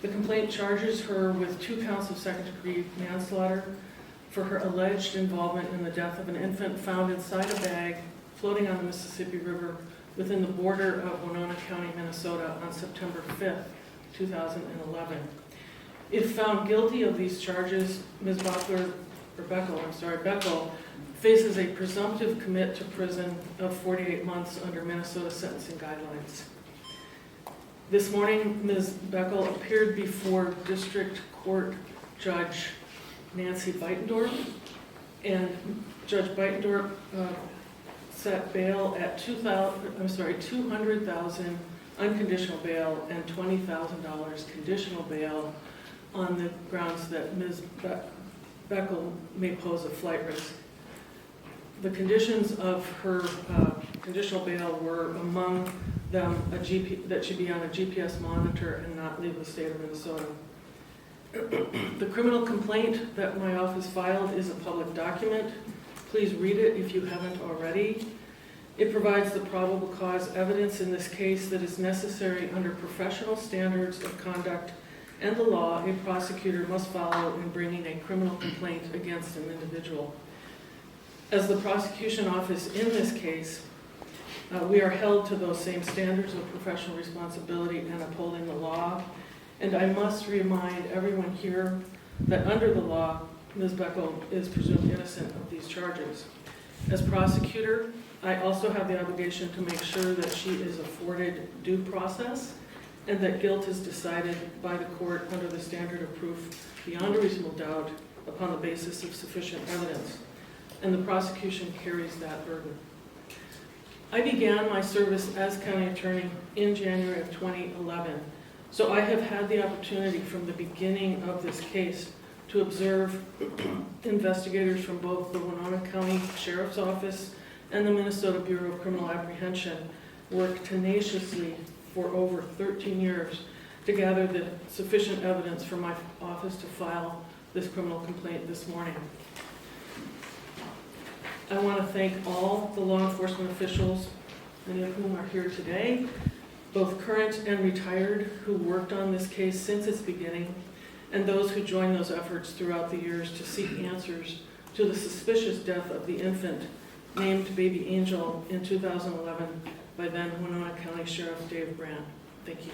The complaint charges her with 2 counts of second-degree manslaughter for her alleged involvement in the death of an infant found inside a bag floating on the Mississippi River within the border of Winona County, Minnesota on September 5th, 2011. If found guilty of these charges, Ms. Baechle faces a presumptive commit to prison of 48 months under Minnesota sentencing guidelines. This morning, Ms. Baechle appeared before District Court Judge Nancy Beitendorf, and Judge Beitendorf set bail at $200,000 unconditional bail and $20,000 conditional bail on the grounds that Ms. Baechle may pose a flight risk. The conditions of her conditional bail were among them that she be on a GPS monitor and not leave the state of Minnesota. The criminal complaint that my office filed is a public document. Please read it if you haven't already. It provides the probable cause evidence in this case that is necessary under professional standards of conduct and the law a prosecutor must follow in bringing a criminal complaint against an individual. As the prosecution office in this case, we are held to those same standards of professional responsibility and upholding the law. And I must remind everyone here that under the law, Ms. Baechle is presumed innocent of these charges. As prosecutor, I also have the obligation to make sure that she is afforded due process and that guilt is decided by the court under the standard of proof beyond a reasonable doubt upon the basis of sufficient evidence. And the prosecution carries that burden. I began my service as county attorney in January of 2011, so I have had the opportunity from the beginning of this case to observe investigators from both the Winona County Sheriff's Office and the Minnesota Bureau of Criminal Apprehension work tenaciously for over 13 years to gather the sufficient evidence for my office to file this criminal complaint this morning. I want to thank all the law enforcement officials, many of whom are here today, both current and retired, who worked on this case since its beginning, and those who joined those efforts throughout the years to seek answers to the suspicious death of the infant named Baby Angel in 2011 by then Winona County Sheriff Dave Brandt. Thank you.